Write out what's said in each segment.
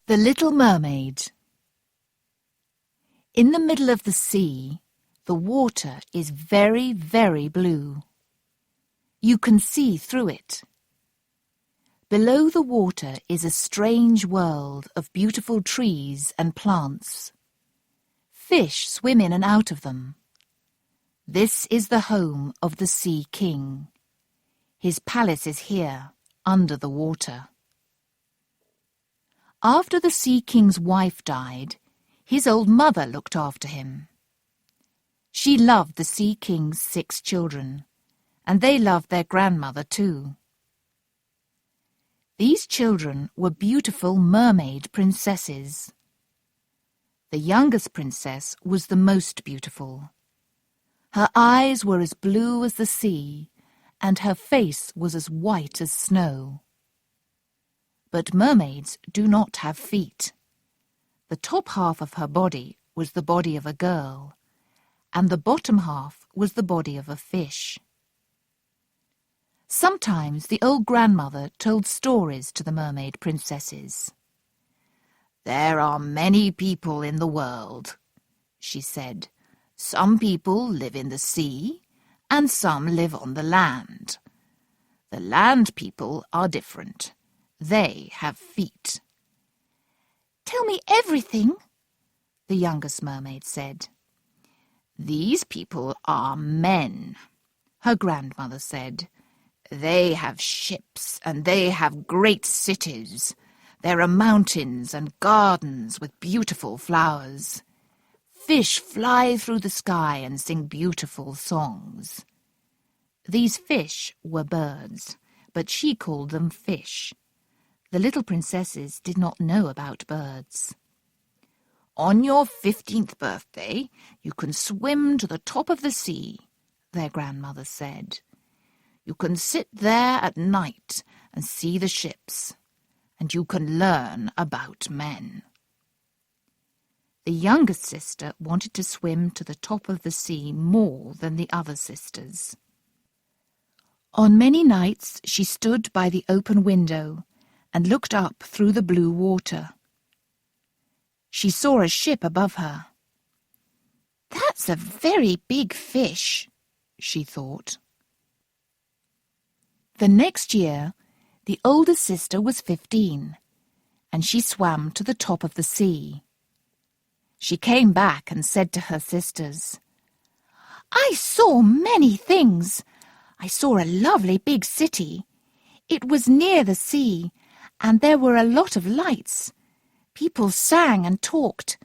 The Little Mermaid. In the middle of the sea, the water is very, very blue. You can see through it. Below the water is a strange world of beautiful trees and plants. Fish swim in and out of them. This is the home of the Sea King. His palace is here, under the water. After the Sea King's wife died, his old mother looked after him. She loved the Sea King's 6 children, and they loved their grandmother too. These children were beautiful mermaid princesses. The youngest princess was the most beautiful. Her eyes were as blue as the sea, and her face was as white as snow. But mermaids do not have feet. The top half of her body was the body of a girl, and the bottom half was the body of a fish. Sometimes the old grandmother told stories to the mermaid princesses. "There are many people in the world," she said. "Some people live in the sea, and some live on the land. The land people are different. They have feet." "Tell me everything," the youngest mermaid said. "These people are men," her grandmother said. "They have ships and they have great cities. There are mountains and gardens with beautiful flowers. Fish fly through the sky and sing beautiful songs." These fish were birds, but she called them fish. The little princesses did not know about birds. "On your 15th birthday, you can swim to the top of the sea," their grandmother said. "You can sit there at night and see the ships, and you can learn about men." The youngest sister wanted to swim to the top of the sea more than the other sisters. On many nights she stood by the open window and looked up through the blue water. She saw a ship above her. "That's a very big fish," she thought. The next year, the older sister was 15, and she swam to the top of the sea. She came back and said to her sisters, "I saw many things. I saw a lovely big city. It was near the sea, and there were a lot of lights. People sang and talked.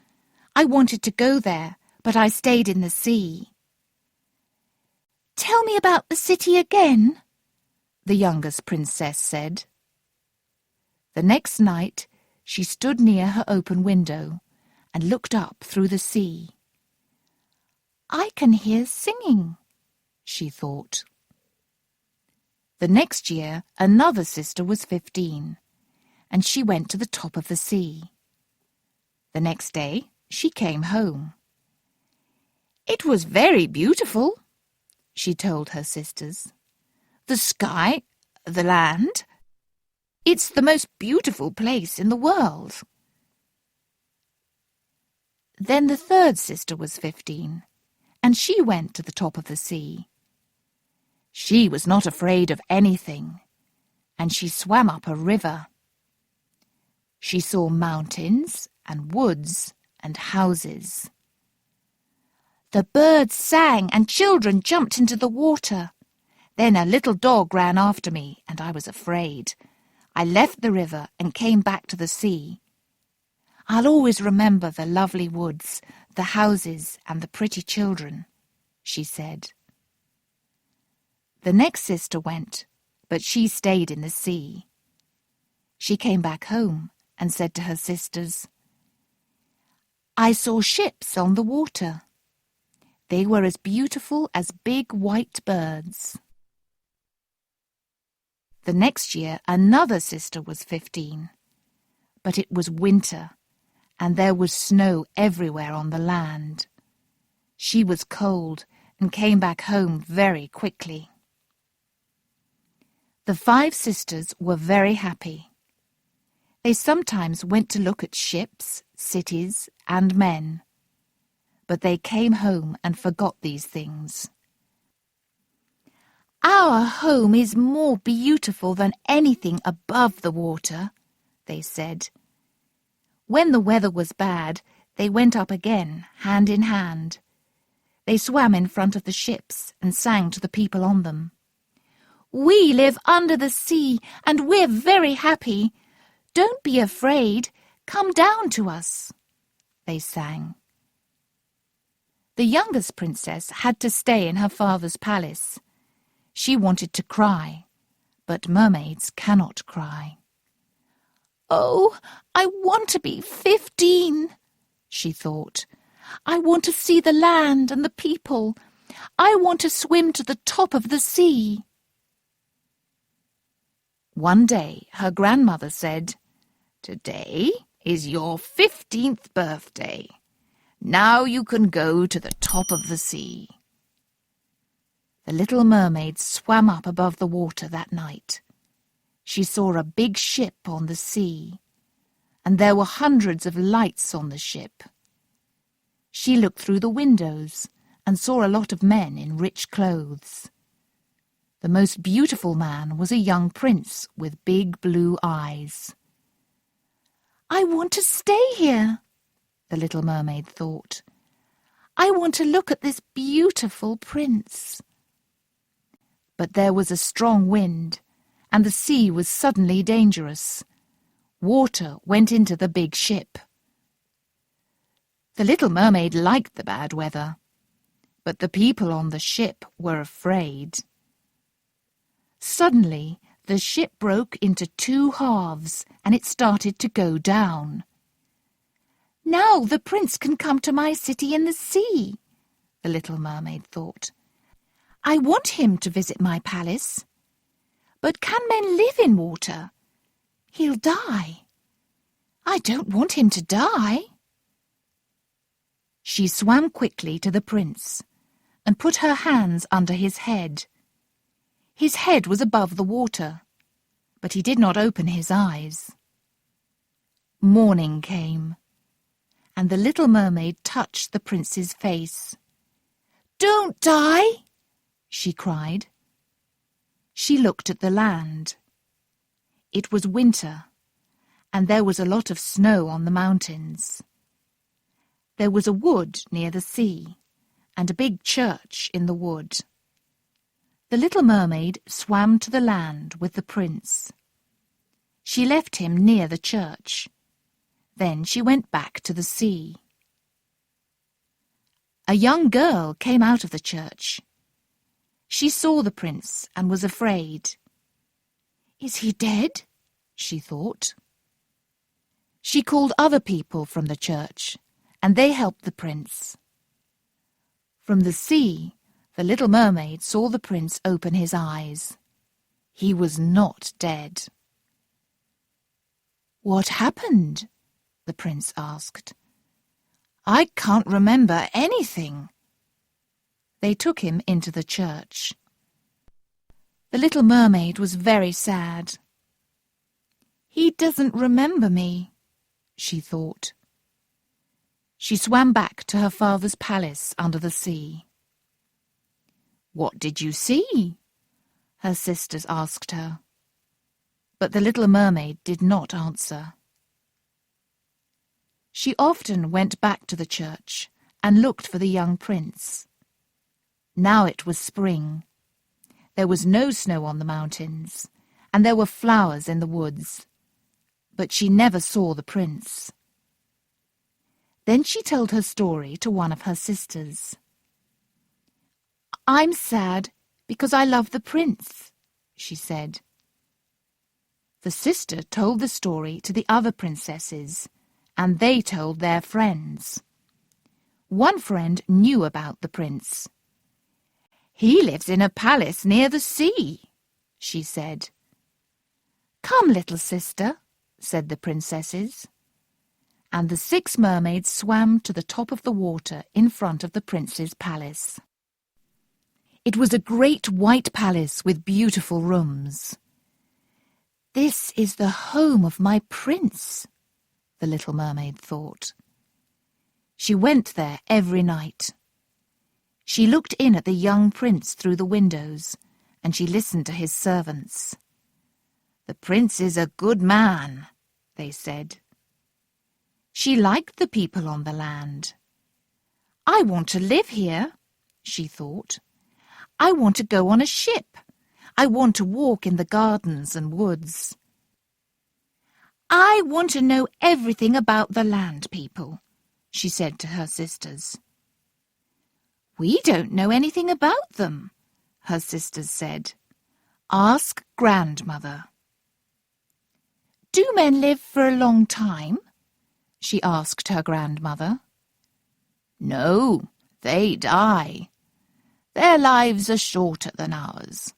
I wanted to go there, but I stayed in the sea." "Tell me about the city again," the youngest princess said. The next night she stood near her open window and looked up through the sea. "I can hear singing," she thought. The next year another sister was 15, and she went to the top of the sea. The next day she came home. "It was very beautiful," she told her sisters. "The sky, the land, it's the most beautiful place in the world." Then the third sister was 15, and she went to the top of the sea. She was not afraid of anything, and she swam up a river. She saw mountains and woods and houses. The birds sang and children jumped into the water. Then a little dog ran after me, and I was afraid. I left the river and came back to the sea. I'll always remember the lovely woods, the houses, and the pretty children," she said. The next sister went, but she stayed in the sea. She came back home and said to her sisters, "I saw ships on the water. They were as beautiful as big white birds." The next year another sister was 15, but it was winter, and there was snow everywhere on the land. She was cold and came back home very quickly. The 5 sisters were very happy. They sometimes went to look at ships, cities, and men. But they came home and forgot these things. "Our home is more beautiful than anything above the water," they said. When the weather was bad, they went up again, hand in hand. They swam in front of the ships and sang to the people on them. "We live under the sea, and we're very happy. Don't be afraid. Come down to us," they sang. The youngest princess had to stay in her father's palace. She wanted to cry, but mermaids cannot cry. "Oh, I want to be 15, she thought. "I want to see the land and the people. I want to swim to the top of the sea." One day her grandmother said, "Today is your 15th birthday. Now you can go to the top of the sea." The little mermaid swam up above the water that night. She saw a big ship on the sea, and there were hundreds of lights on the ship. She looked through the windows and saw a lot of men in rich clothes. The most beautiful man was a young prince with big blue eyes. "I want to stay here," the little mermaid thought. "I want to look at this beautiful prince." But there was a strong wind, and the sea was suddenly dangerous. Water went into the big ship. The little mermaid liked the bad weather, but the people on the ship were afraid. Suddenly, the ship broke into 2 halves, and it started to go down. "Now the prince can come to my city in the sea," the little mermaid thought. "I want him to visit my palace. But can men live in water? He'll die. I don't want him to die." She swam quickly to the prince and put her hands under his head. His head was above the water, but he did not open his eyes. Morning came, and the little mermaid touched the prince's face. "Don't die!" she cried. She looked at the land. It was winter, and there was a lot of snow on the mountains. There was a wood near the sea, and a big church in the wood. The little mermaid swam to the land with the prince. She left him near the church. Then she went back to the sea. A young girl came out of the church. She saw the prince and was afraid. "Is he dead?" she thought. She called other people from the church, and they helped the prince. From the sea, the little mermaid saw the prince open his eyes. He was not dead. "What happened?" the prince asked. "I can't remember anything." They took him into the church. The little mermaid was very sad. "He doesn't remember me," she thought. She swam back to her father's palace under the sea. "What did you see?" her sisters asked her. But the little mermaid did not answer. She often went back to the church and looked for the young prince. Now it was spring. There was no snow on the mountains, and there were flowers in the woods. But she never saw the prince. Then she told her story to one of her sisters. "I'm sad because I love the prince," she said. The sister told the story to the other princesses, and they told their friends. One friend knew about the prince. "He lives in a palace near the sea," she said. "Come, little sister," said the princesses. And the 6 mermaids swam to the top of the water in front of the prince's palace. It was a great white palace with beautiful rooms. This is the home of my prince, the little mermaid thought. She went there every night. She looked in at the young prince through the windows, and she listened to his servants. "The prince is a good man," they said. She liked the people on the land. "I want to live here," she thought. "I want to go on a ship. I want to walk in the gardens and woods. I want to know everything about the land people," she said to her sisters. "We don't know anything about them," her sisters said. "Ask grandmother." "Do men live for a long time?" she asked her grandmother. "No, they die. Their lives are shorter than ours.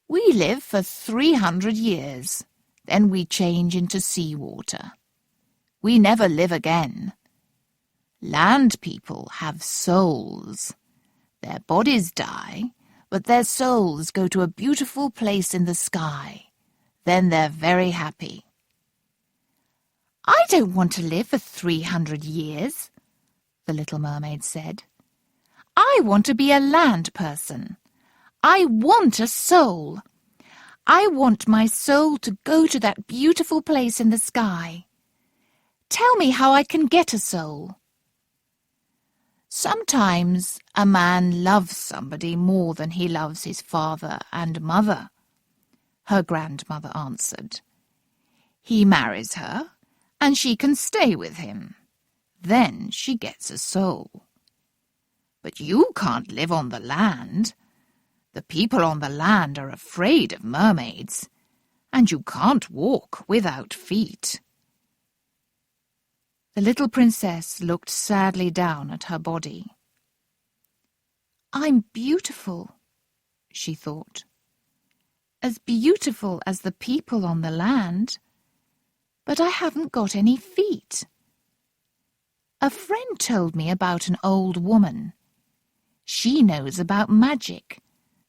We live for 300 years, then we change into seawater. We never live again. Land people have souls. Their bodies die, but their souls go to a beautiful place in the sky. Then they're very happy." "I don't want to live for 300 years," the little mermaid said. "I want to be a land person. I want a soul. I want my soul to go to that beautiful place in the sky. Tell me how I can get a soul." "Sometimes a man loves somebody more than he loves his father and mother," her grandmother answered. "He marries her, and she can stay with him. Then she gets a soul. But you can't live on the land. The people on the land are afraid of mermaids, and you can't walk without feet." The little princess looked sadly down at her body. "I'm beautiful," she thought. "As beautiful as the people on the land, but I haven't got any feet. A friend told me about an old woman. She knows about magic,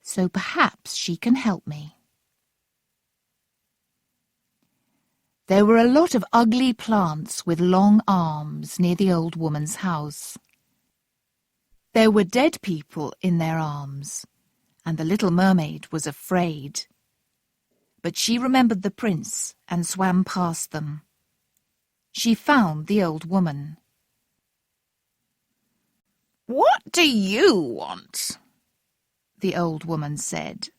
so perhaps she can help me." There were a lot of ugly plants with long arms near the old woman's house. There were dead people in their arms, and the little mermaid was afraid. But she remembered the prince and swam past them. She found the old woman. "What do you want?" the old woman said.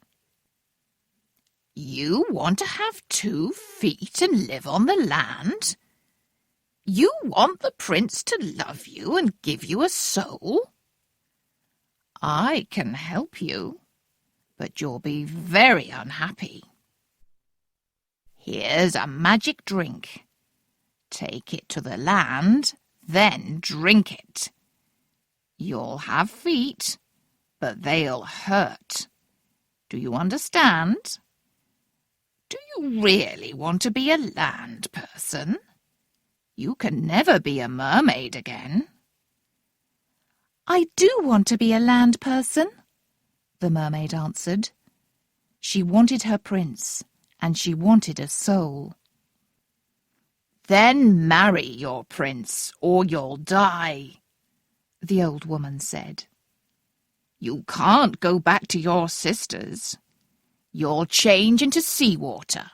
"You want to have 2 feet and live on the land? You want the prince to love you and give you a soul? I can help you, but you'll be very unhappy. Here's a magic drink. Take it to the land, then drink it. You'll have feet, but they'll hurt. Do you understand? Do you really want to be a land person? You can never be a mermaid again." "I do want to be a land person," the mermaid answered. She wanted her prince, and she wanted a soul. "Then marry your prince, or you'll die," the old woman said. "You can't go back to your sisters. You'll change into seawater.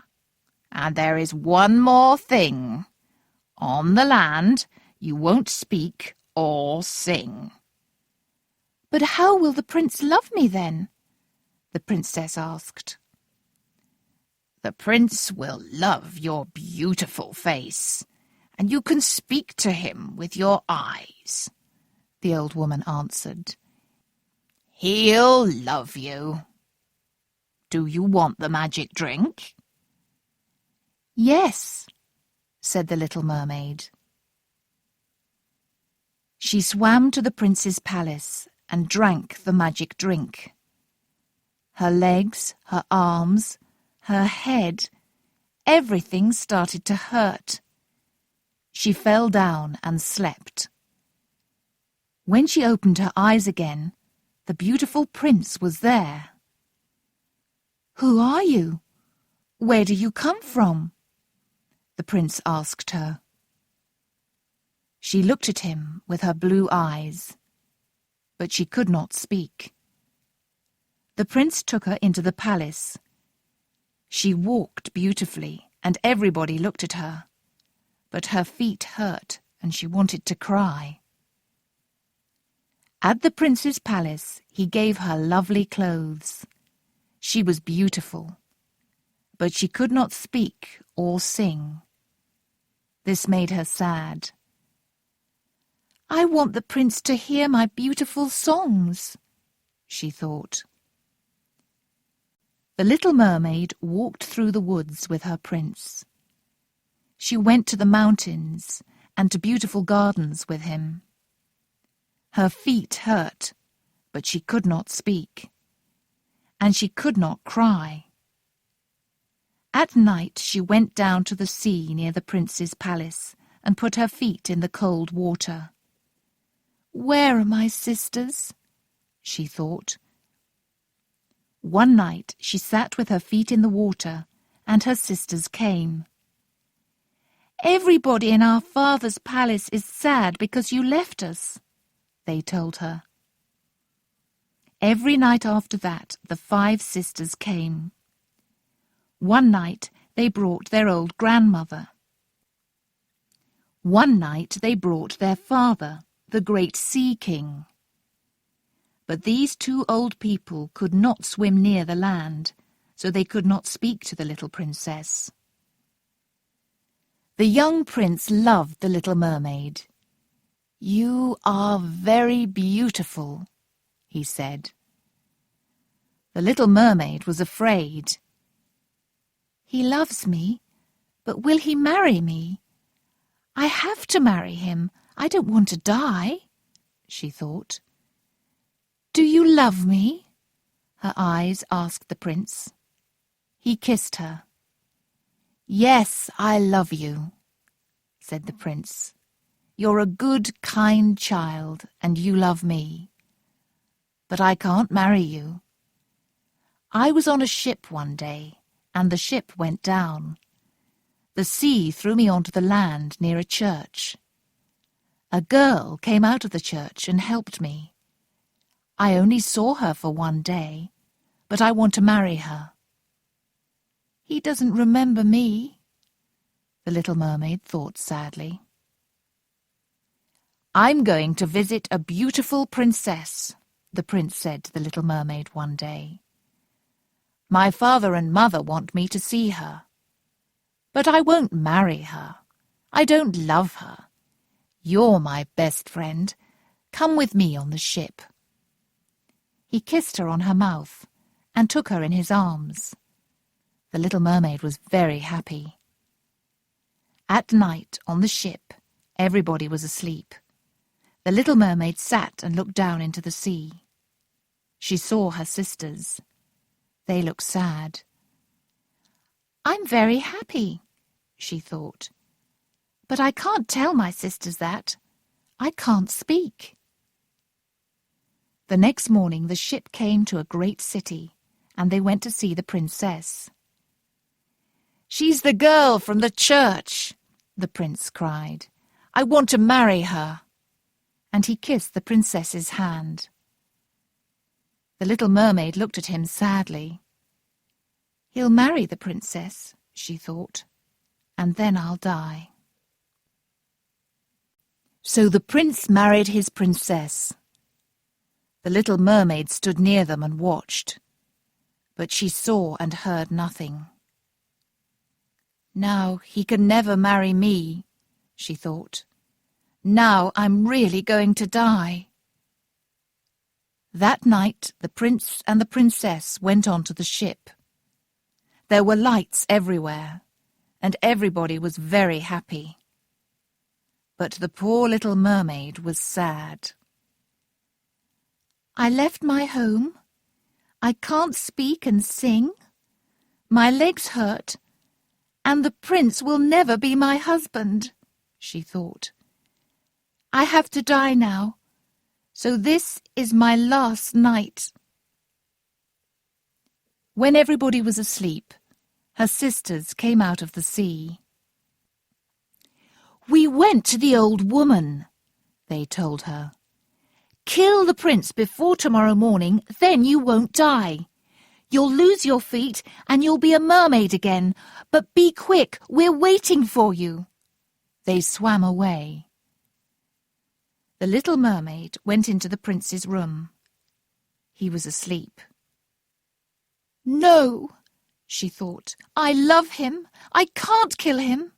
And there is one more thing. On the land, you won't speak or sing." "But how will the prince love me then?" the princess asked. "The prince will love your beautiful face, and you can speak to him with your eyes," the old woman answered. "He'll love you. Do you want the magic drink?" "Yes," said the little mermaid. She swam to the prince's palace and drank the magic drink. Her legs, her arms, her head, everything started to hurt. She fell down and slept. When she opened her eyes again, the beautiful prince was there. "Who are you? "Where do you come from?" the prince asked her. She looked at him with her blue eyes, but she could not speak. The prince took her into the palace. She walked beautifully, and everybody looked at her, but her feet hurt and she wanted to cry. At the prince's palace, he gave her lovely clothes. She was beautiful, but she could not speak or sing. This made her sad. "I want the prince to hear my beautiful songs," she thought. The little mermaid walked through the woods with her prince. She went to the mountains and to beautiful gardens with him. Her feet hurt, but she could not speak, and she could not cry. At night she went down to the sea near the prince's palace and put her feet in the cold water. "Where are my sisters?" she thought. One night she sat with her feet in the water, and her sisters came. "Everybody in our father's palace is sad because you left us," they told her. Every night after that, the 5 sisters came. One night they brought their old grandmother. One night they brought their father, the great sea king. But these 2 old people could not swim near the land, so they could not speak to the little princess. The young prince loved the little mermaid. "You are very beautiful," he said. The little mermaid was afraid. "He loves me, but will he marry me? I have to marry him. I don't want to die," she thought. "Do you love me?" her eyes asked the prince. He kissed her. "Yes, I love you," said the prince. "You're a good, kind child, and you love me. But I can't marry you. I was on a ship one day, and the ship went down. The sea threw me onto the land near a church. A girl came out of the church and helped me. I only saw her for one day, but I want to marry her." "He doesn't remember me," the little mermaid thought sadly. "I'm going to visit a beautiful princess," the prince said to the little mermaid one day. "My father and mother want me to see her. But I won't marry her. I don't love her. You're my best friend. Come with me on the ship." He kissed her on her mouth and took her in his arms. The little mermaid was very happy. At night on the ship, everybody was asleep. The little mermaid sat and looked down into the sea. She saw her sisters. They looked sad. "I'm very happy," she thought. "But I can't tell my sisters that. I can't speak." The next morning the ship came to a great city, and they went to see the princess. "She's the girl from the church," the prince cried. "I want to marry her." And he kissed the princess's hand. The little mermaid looked at him sadly. "He'll marry the princess," she thought, "and then I'll die." So the prince married his princess. The little mermaid stood near them and watched, but she saw and heard nothing. "Now he can never marry me," she thought. "Now I'm really going to die." That night the prince and the princess went on to the ship. There were lights everywhere, and everybody was very happy. But the poor little mermaid was sad. "I left my home. I can't speak and sing. My legs hurt, and the prince will never be my husband," she thought. "I have to die now, so this is my last night." When everybody was asleep, Her sisters came out of the sea. "We went to the old woman," they told her. "Kill the prince before tomorrow morning, then you won't die. You'll lose your feet and you'll be a mermaid again, but be quick, we're waiting for you." They swam away. The little mermaid went into the prince's room. He was asleep. "No," she thought, "I love him. I can't kill him."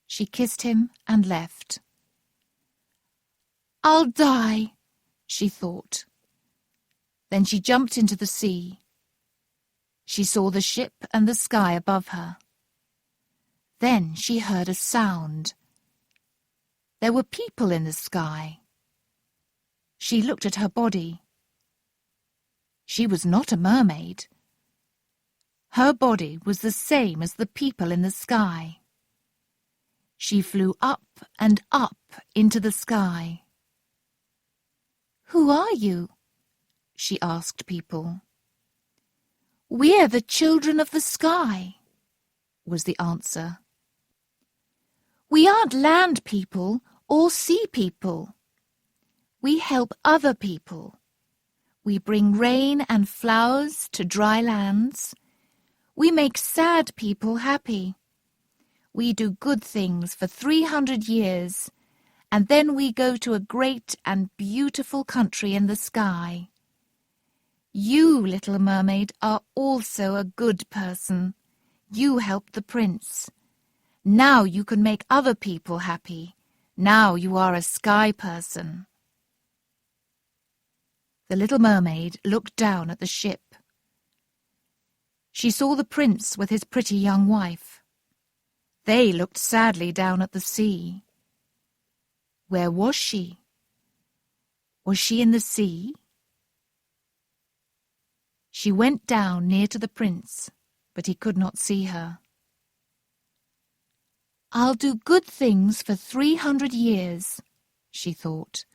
She kissed him and left. "I'll die," she thought. Then she jumped into the sea. She saw the ship and the sky above her. Then she heard a sound. There were people in the sky. She looked at her body. She was not a mermaid. Her body was the same as the people in the sky. She flew up and up into the sky. "Who are you?" she asked people. "We're the children of the sky," was the answer. "We aren't land people or sea people. We help other people. We bring rain and flowers to dry lands. We make sad people happy. We do good things for 300 years, and then we go to a great and beautiful country in the sky. You, little mermaid, are also a good person. You helped the prince. Now you can make other people happy. Now you are a sky person." The little mermaid looked down at the ship. She saw the prince with his pretty young wife. They looked sadly down at the sea. Where was she? Was she in the sea? She went down near to the prince, but he could not see her. "I'll do good things for 300 years, she thought.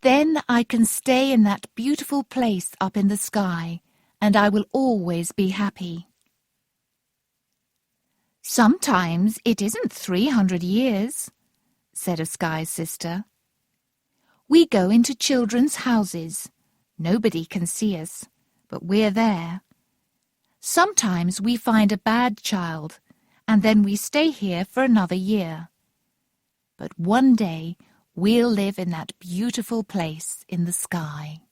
"Then I can stay in that beautiful place up in the sky, and I will always be happy." "Sometimes it isn't 300 years, said a sky sister. "We go into children's houses. Nobody can see us, but we're there. Sometimes we find a bad child, and then we stay here for another year. But one day we'll live in that beautiful place in the sky."